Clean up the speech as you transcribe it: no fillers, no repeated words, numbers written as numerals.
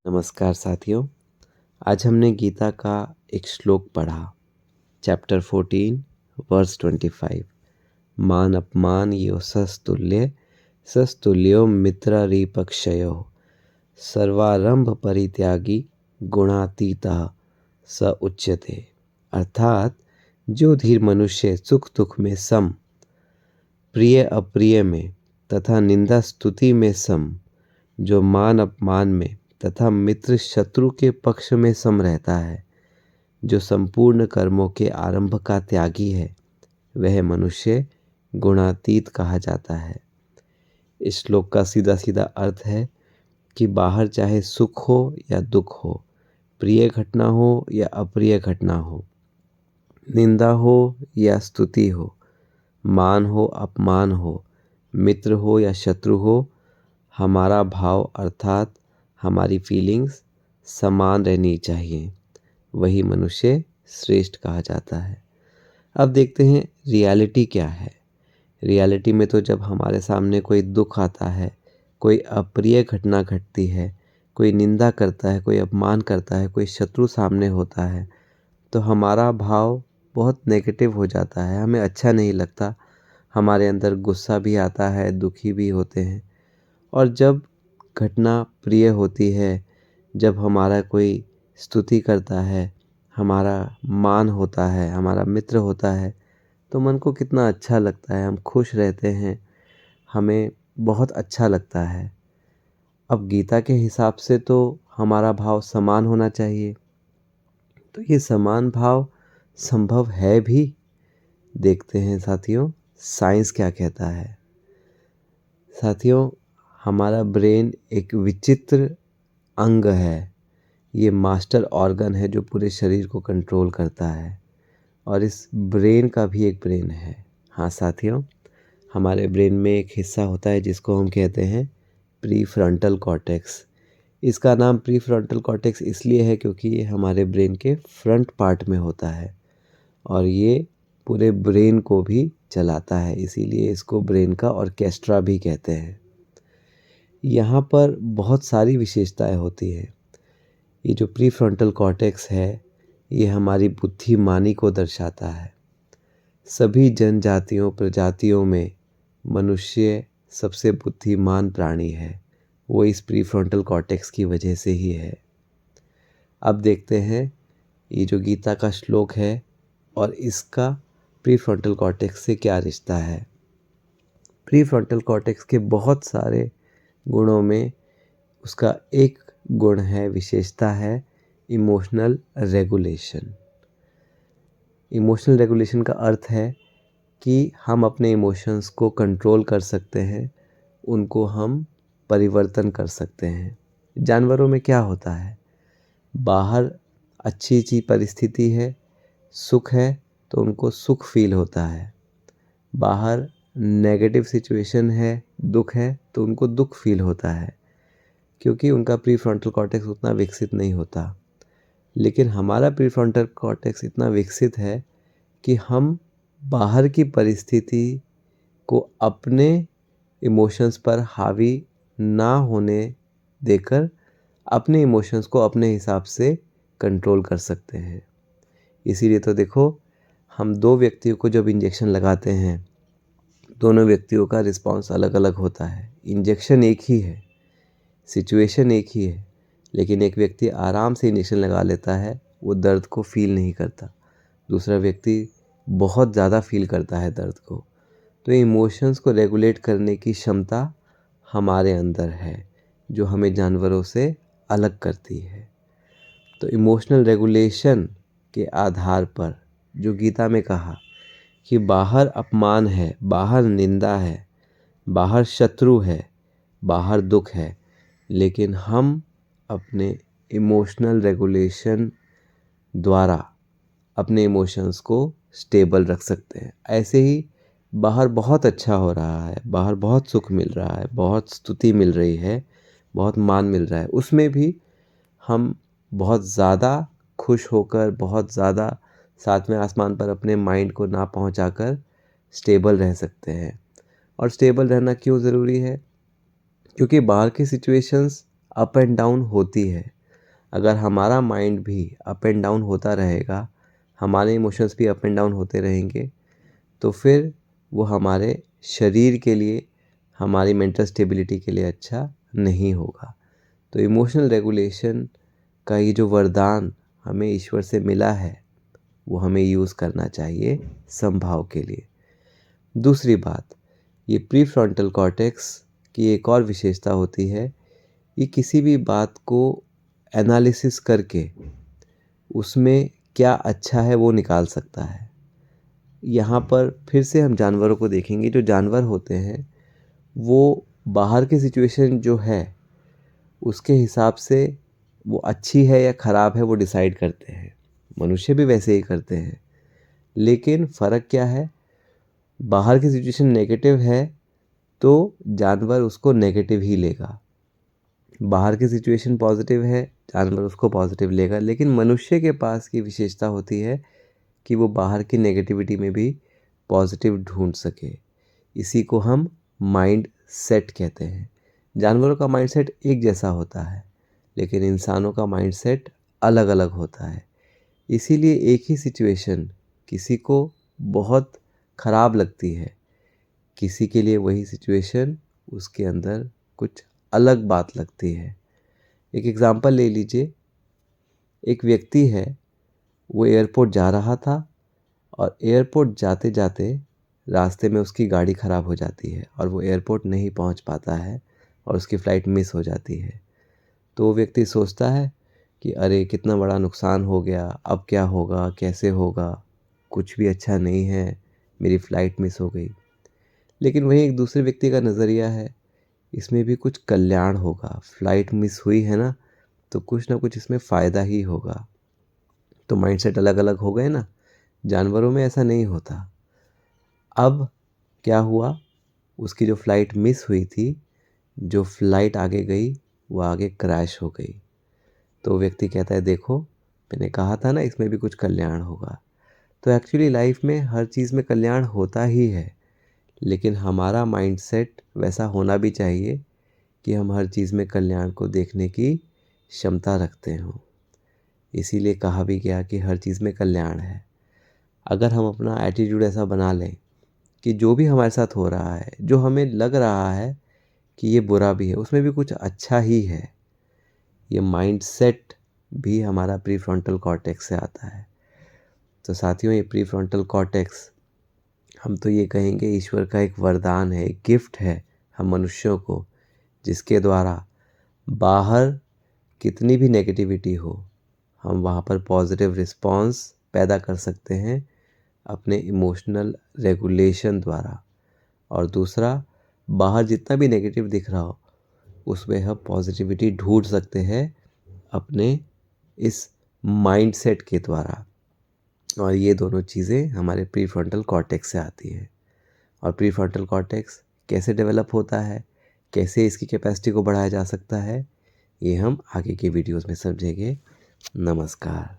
नमस्कार साथियों। आज हमने गीता का एक श्लोक पढ़ा, चैप्टर 14 वर्स 25। मान अपमान यो सस्तुल्य सस्तुल्यो मित्ररिपक्षयो सर्वारंभ परित्यागी गुणातीतः स उच्यते। अर्थात जो धीर मनुष्य सुख दुख में सम, प्रिय अप्रिय में तथा निंदा स्तुति में सम, जो मान अपमान में तथा मित्र शत्रु के पक्ष में सम रहता है, जो संपूर्ण कर्मों के आरंभ का त्यागी है, वह मनुष्य गुणातीत कहा जाता है। इस श्लोक का सीधा सीधा अर्थ है कि बाहर चाहे सुख हो या दुख हो, प्रिय घटना हो या अप्रिय घटना हो, निंदा हो या स्तुति हो, मान हो अपमान हो, मित्र हो या शत्रु हो, हमारा भाव अर्थात हमारी फीलिंग्स समान रहनी चाहिए। वही मनुष्य श्रेष्ठ कहा जाता है। अब देखते हैं रियलिटी क्या है। रियलिटी में तो जब हमारे सामने कोई दुख आता है, कोई अप्रिय घटना घटती है, कोई निंदा करता है, कोई अपमान करता है, कोई शत्रु सामने होता है, तो हमारा भाव बहुत नेगेटिव हो जाता है, हमें अच्छा नहीं लगता, हमारे अंदर गुस्सा भी आता है, दुखी भी होते हैं। और जब घटना प्रिय होती है, जब हमारा कोई स्तुति करता है, हमारा मान होता है, हमारा मित्र होता है, तो मन को कितना अच्छा लगता है, हम खुश रहते हैं, हमें बहुत अच्छा लगता है। अब गीता के हिसाब से तो हमारा भाव समान होना चाहिए, तो ये समान भाव संभव है भी? देखते हैं साथियों, साइंस क्या कहता है। साथियों, हमारा ब्रेन एक विचित्र अंग है। ये मास्टर ऑर्गन है जो पूरे शरीर को कंट्रोल करता है, और इस ब्रेन का भी एक ब्रेन है। हाँ साथियों, हमारे ब्रेन में एक हिस्सा होता है जिसको हम कहते हैं प्रीफ्रंटल कॉर्टेक्स। इसका नाम प्रीफ्रंटल कॉर्टेक्स इसलिए है क्योंकि ये हमारे ब्रेन के फ्रंट पार्ट में होता है, और ये पूरे ब्रेन को भी चलाता है, इसीलिए इसको ब्रेन का ऑर्केस्ट्रा भी कहते हैं। यहाँ पर बहुत सारी विशेषताएं होती हैं। ये जो प्रीफ्रंटल कॉर्टेक्स है, ये हमारी बुद्धिमानी को दर्शाता है। सभी जनजातियों प्रजातियों में मनुष्य सबसे बुद्धिमान प्राणी है, वो इस प्रीफ्रंटल कॉर्टेक्स की वजह से ही है। अब देखते हैं ये जो गीता का श्लोक है और इसका प्रीफ्रंटल कॉर्टेक्स से क्या रिश्ता है। प्रीफ्रंटल कॉर्टेक्स के बहुत सारे गुणों में उसका एक गुण है, विशेषता है इमोशनल रेगुलेशन। इमोशनल रेगुलेशन का अर्थ है कि हम अपने इमोशंस को कंट्रोल कर सकते हैं, उनको हम परिवर्तन कर सकते हैं। जानवरों में क्या होता है, बाहर अच्छी परिस्थिति है, सुख है, तो उनको सुख फील होता है। बाहर नेगेटिव सिचुएशन है, दुख है, तो उनको दुख फील होता है, क्योंकि उनका प्रीफ्रंटल कॉर्टेक्स उतना विकसित नहीं होता। लेकिन हमारा प्रीफ्रंटल कॉर्टेक्स इतना विकसित है कि हम बाहर की परिस्थिति को अपने इमोशंस पर हावी ना होने देकर अपने इमोशंस को अपने हिसाब से कंट्रोल कर सकते हैं। इसीलिए तो देखो, हम दो व्यक्तियों को जब इंजेक्शन लगाते हैं, दोनों व्यक्तियों का रिस्पांस अलग अलग होता है। इंजेक्शन एक ही है, सिचुएशन एक ही है, लेकिन एक व्यक्ति आराम से इंजेक्शन लगा लेता है, वो दर्द को फील नहीं करता। दूसरा व्यक्ति बहुत ज़्यादा फील करता है दर्द को। तो इमोशंस को रेगुलेट करने की क्षमता हमारे अंदर है, जो हमें जानवरों से अलग करती है। तो इमोशनल रेगुलेशन के आधार पर जो गीता में कहा कि बाहर अपमान है, बाहर निंदा है, बाहर शत्रु है, बाहर दुख है, लेकिन हम अपने इमोशनल रेगुलेशन द्वारा अपने इमोशंस को स्टेबल रख सकते हैं। ऐसे ही बाहर बहुत अच्छा हो रहा है, बाहर बहुत सुख मिल रहा है, बहुत स्तुति मिल रही है, बहुत मान मिल रहा है, उसमें भी हम बहुत ज़्यादा खुश होकर, बहुत ज़्यादा सातवें आसमान पर अपने माइंड को ना पहुंचाकर स्टेबल रह सकते हैं। और स्टेबल रहना क्यों ज़रूरी है? क्योंकि बाहर की सिचुएशंस अप एंड डाउन होती है, अगर हमारा माइंड भी अप एंड डाउन होता रहेगा, हमारे इमोशंस भी अप एंड डाउन होते रहेंगे, तो फिर वो हमारे शरीर के लिए, हमारी मेंटल स्टेबिलिटी के लिए अच्छा नहीं होगा। तो इमोशनल रेगुलेशन का ये जो वरदान हमें ईश्वर से मिला है, वो हमें यूज़ करना चाहिए समभाव के लिए। दूसरी बात, ये प्रीफ्रंटल कॉर्टेक्स की एक और विशेषता होती है, ये किसी भी बात को एनालिसिस करके उसमें क्या अच्छा है वो निकाल सकता है। यहाँ पर फिर से हम जानवरों को देखेंगे। जो जानवर होते हैं वो बाहर की सिचुएशन जो है उसके हिसाब से वो अच्छी है या ख़राब है वो डिसाइड करते हैं। मनुष्य भी वैसे ही करते हैं, लेकिन फ़र्क क्या है, बाहर की सिचुएशन नेगेटिव है तो जानवर उसको नेगेटिव ही लेगा, बाहर की सिचुएशन पॉजिटिव है जानवर उसको पॉजिटिव लेगा। लेकिन मनुष्य के पास की विशेषता होती है कि वो बाहर की नेगेटिविटी में भी पॉजिटिव ढूंढ सके। इसी को हम माइंड सेट कहते हैं। जानवरों का माइंड सेट एक जैसा होता है, लेकिन इंसानों का माइंड सेट अलग अलग होता है। इसीलिए एक ही सिचुएशन किसी को बहुत ख़राब लगती है, किसी के लिए वही सिचुएशन उसके अंदर कुछ अलग बात लगती है। एक एग्ज़ाम्पल ले लीजिए, एक व्यक्ति है, वो एयरपोर्ट जा रहा था और एयरपोर्ट जाते जाते रास्ते में उसकी गाड़ी ख़राब हो जाती है और वो एयरपोर्ट नहीं पहुंच पाता है और उसकी फ़्लाइट मिस हो जाती है। तो वो व्यक्ति सोचता है कि अरे कितना बड़ा नुकसान हो गया, अब क्या होगा, कैसे होगा, कुछ भी अच्छा नहीं है, मेरी फ़्लाइट मिस हो गई। लेकिन वहीं एक दूसरे व्यक्ति का नज़रिया है, इसमें भी कुछ कल्याण होगा, फ़्लाइट मिस हुई है ना, तो कुछ ना कुछ इसमें फ़ायदा ही होगा। तो माइंडसेट अलग अलग हो गए ना। जानवरों में ऐसा नहीं होता। अब क्या हुआ, उसकी जो फ़्लाइट मिस हुई थी, जो फ़्लाइट आगे गई वो आगे क्रैश हो गई। तो व्यक्ति कहता है देखो, मैंने कहा था ना इसमें भी कुछ कल्याण होगा। तो एक्चुअली लाइफ में हर चीज़ में कल्याण होता ही है, लेकिन हमारा माइंडसेट वैसा होना भी चाहिए कि हम हर चीज़ में कल्याण को देखने की क्षमता रखते हों। इसीलिए कहा भी गया कि हर चीज़ में कल्याण है। अगर हम अपना एटीट्यूड ऐसा बना लें कि जो भी हमारे साथ हो रहा है, जो हमें लग रहा है कि ये बुरा भी है, उसमें भी कुछ अच्छा ही है, ये माइंडसेट भी हमारा प्रीफ्रंटल कॉर्टेक्स से आता है। तो साथियों, ये प्रीफ्रंटल कॉर्टेक्स, हम तो ये कहेंगे ईश्वर का एक वरदान है, एक गिफ्ट है हम मनुष्यों को, जिसके द्वारा बाहर कितनी भी नेगेटिविटी हो, हम वहाँ पर पॉजिटिव रिस्पॉन्स पैदा कर सकते हैं अपने इमोशनल रेगुलेशन द्वारा। और दूसरा, बाहर जितना भी नेगेटिव दिख रहा हो उसमें हम पॉजिटिविटी ढूंढ सकते हैं अपने इस माइंडसेट के द्वारा। और ये दोनों चीज़ें हमारे प्रीफ्रंटल कॉर्टेक्स से आती है। और प्रीफ्रंटल कॉर्टेक्स कैसे डेवलप होता है, कैसे इसकी कैपेसिटी को बढ़ाया जा सकता है, ये हम आगे के वीडियोस में समझेंगे। नमस्कार।